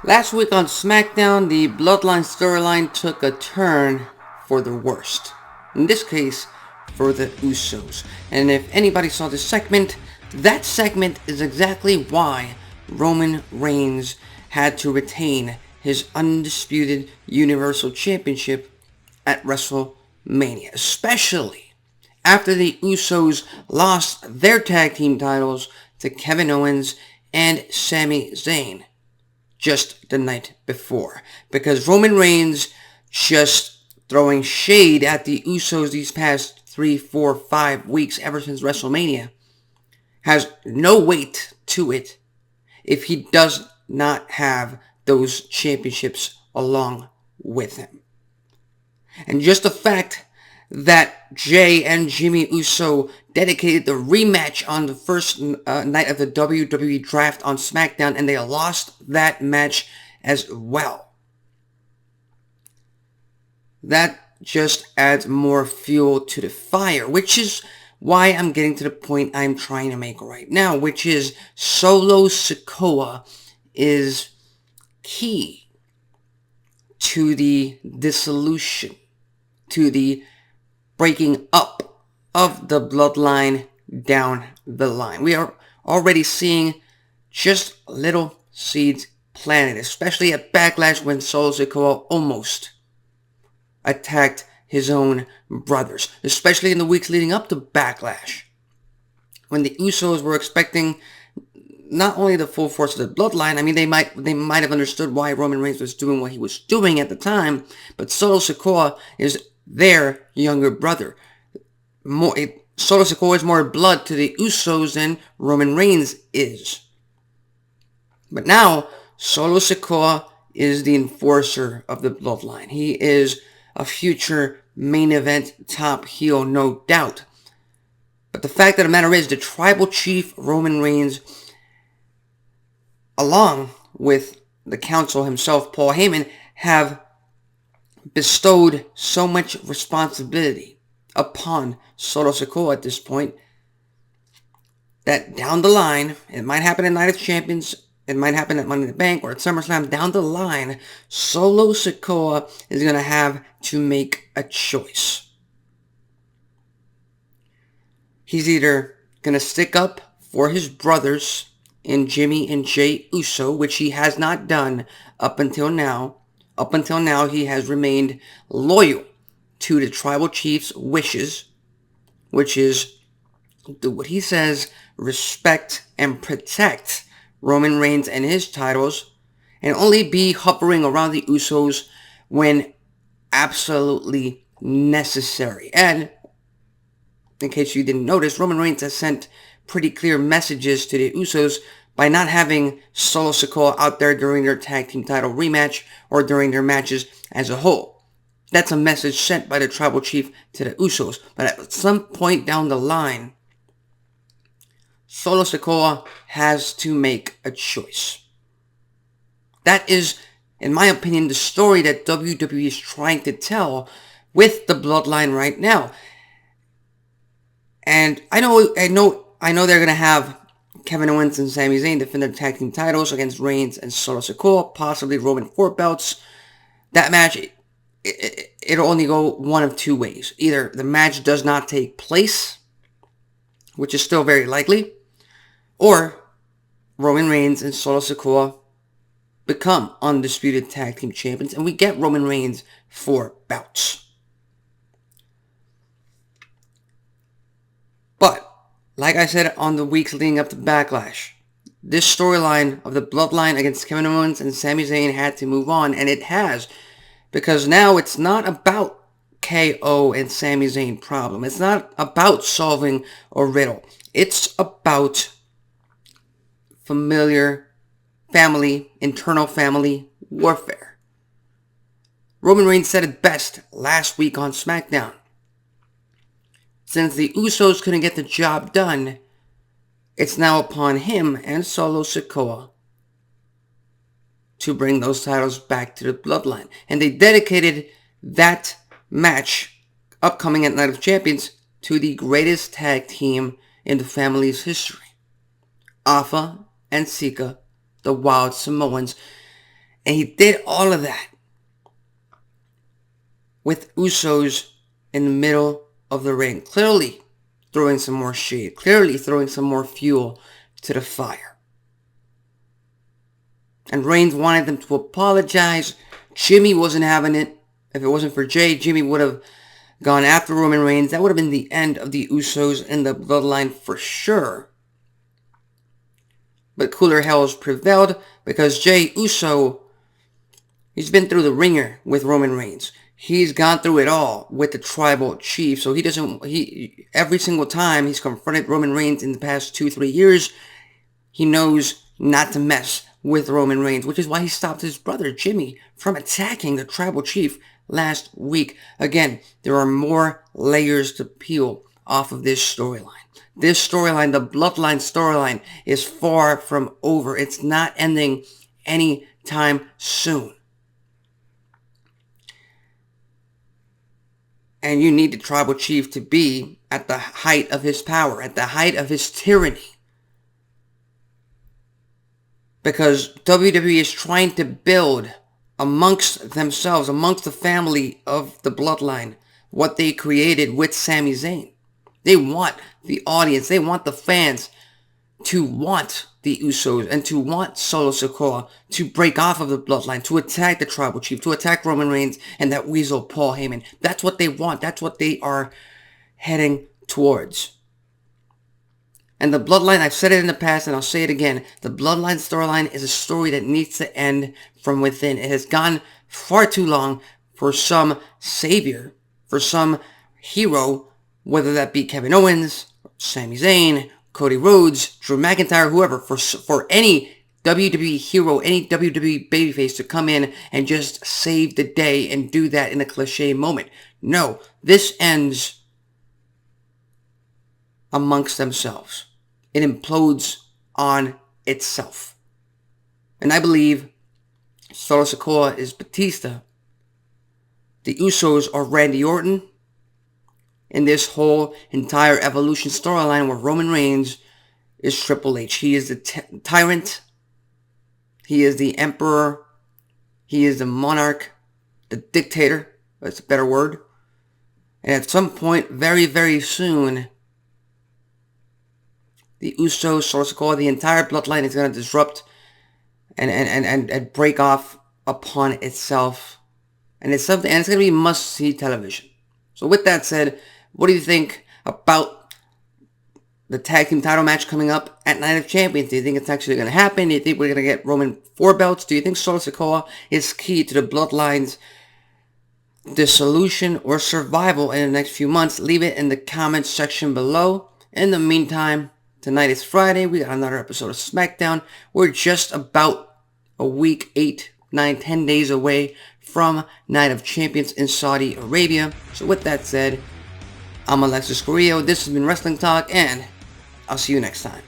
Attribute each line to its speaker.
Speaker 1: Last week on Smackdown, the Bloodline storyline took a turn for the worst. In this case, for the Usos. And if anybody saw this segment, that segment is exactly why Roman Reigns had to retain his undisputed Universal Championship at WrestleMania. Especially after the Usos lost their tag team titles to Kevin Owens and Sami Zayn just the night before. Because Roman Reigns just throwing shade at the Usos these past 3, 4, 5 weeks ever since WrestleMania has no weight to it if he does not have those championships along with him. And just the fact that Jay and Jimmy Uso dedicated the rematch on the first night of the WWE draft on SmackDown, and they lost that match as well. That just adds more fuel to the fire, which is why I'm getting to the point I'm trying to make right now, which is Solo Sikoa is key to the dissolution, to the breaking up of the Bloodline down the line. We are already seeing just little seeds planted, especially at Backlash when Solo Sikoa almost attacked his own brothers, especially in the weeks leading up to Backlash, when the Usos were expecting not only the full force of the Bloodline. I mean, they might have understood why Roman Reigns was doing what he was doing at the time, but Solo Sikoa is their younger brother. Solo Sikoa is more blood to the Usos than Roman Reigns is. But now, Solo Sikoa is the enforcer of the Bloodline. He is a future main event top heel, no doubt. But the fact of the matter is, the tribal chief Roman Reigns, along with the council himself, Paul Heyman, have bestowed so much responsibility upon Solo Sikoa at this point that down the line, it might happen at Night of Champions, it might happen at Money in the Bank or at SummerSlam, down the line, Solo Sikoa is going to have to make a choice. He's either going to stick up for his brothers in Jimmy and Jay Uso, which he has not done up until now. Up until now, he has remained loyal to the tribal chief's wishes, which is do what he says, respect and protect Roman Reigns and his titles, and only be hovering around the Usos when absolutely necessary. And in case you didn't notice, Roman Reigns has sent pretty clear messages to the Usos by not having Solo Sikoa out there during their tag team title rematch or during their matches as a whole. That's a message sent by the tribal chief to the Usos. But at some point down the line, Solo Sikoa has to make a choice. That is, in my opinion, the story that WWE is trying to tell with the Bloodline right now. And I know they're gonna have Kevin Owens and Sami Zayn defend their tag team titles against Reigns and Solo Sikoa, possibly Roman 4 belts. That match, it'll only go one of two ways. Either the match does not take place, which is still very likely, or Roman Reigns and Solo Sikoa become undisputed tag team champions, and we get Roman Reigns 4 bouts. But, like I said on the weeks leading up to Backlash, this storyline of the Bloodline against Kevin Owens and Sami Zayn had to move on, and it has, because now it's not about KO and Sami Zayn problem. It's not about solving a riddle. It's about internal family warfare. Roman Reigns said it best last week on SmackDown. Since the Usos couldn't get the job done, it's now upon him and Solo Sikoa to bring those titles back to the Bloodline. And they dedicated that match, upcoming at Night of Champions, to the greatest tag team in the family's history. Alpha and Sika, the Wild Samoans. And he did all of that with Usos in the middle of the ring, clearly throwing some more shade, clearly throwing some more fuel to the fire. And Reigns wanted them to apologize. Jimmy wasn't having it. If it wasn't for Jay, Jimmy would have gone after Roman Reigns. That would have been the end of the Usos and the Bloodline for sure. But cooler heads prevailed because Jay Uso, he's been through the ringer with Roman Reigns. He's gone through it all with the tribal chief. So every single time he's confronted Roman Reigns in the past 2-3 years, he knows not to mess with Roman Reigns, which is why he stopped his brother Jimmy from attacking the tribal chief last week. Again, there are more layers to peel off of this storyline. This storyline, the Bloodline storyline, is far from over. It's not ending anytime soon. And you need the tribal chief to be at the height of his power, at the height of his tyranny. Because WWE is trying to build amongst themselves, amongst the family of the Bloodline, what they created with Sami Zayn. They want the audience, they want the fans to want the Usos and to want Solo Sikoa to break off of the Bloodline, to attack the tribal chief, to attack Roman Reigns and that weasel Paul Heyman. That's what they want. That's what they are heading towards. And the Bloodline, I've said it in the past and I'll say it again, the Bloodline storyline is a story that needs to end from within. It has gone far too long for some savior, for some hero, whether that be Kevin Owens, Sami Zayn, Cody Rhodes, Drew McIntyre, whoever, for any WWE hero, any WWE babyface to come in and just save the day and do that in a cliche moment. No, this ends amongst themselves. It implodes on itself. And I believe Solo Sikoa is Batista. The Usos are Randy Orton. In this whole entire Evolution storyline where Roman Reigns is Triple H. He is the tyrant. He is the emperor. He is the monarch. The dictator. That's a better word. And at some point, very, very soon, the Usos, Solo Sikoa, the entire Bloodline is going to disrupt and break off upon itself. And it's something, and it's going to be must-see television. So with that said, what do you think about the tag team title match coming up at Night of Champions? Do you think it's actually going to happen? Do you think we're going to get Roman 4 belts? Do you think Solo Sikoa is key to the Bloodline's dissolution or survival in the next few months? Leave it in the comments section below. In the meantime, tonight is Friday. We got another episode of Smackdown. We're just about a week, 8, 9, 10 days away from Night of Champions in Saudi Arabia. So with that said, I'm Alexis Carrillo. This has been Wrestling Talk, and I'll see you next time.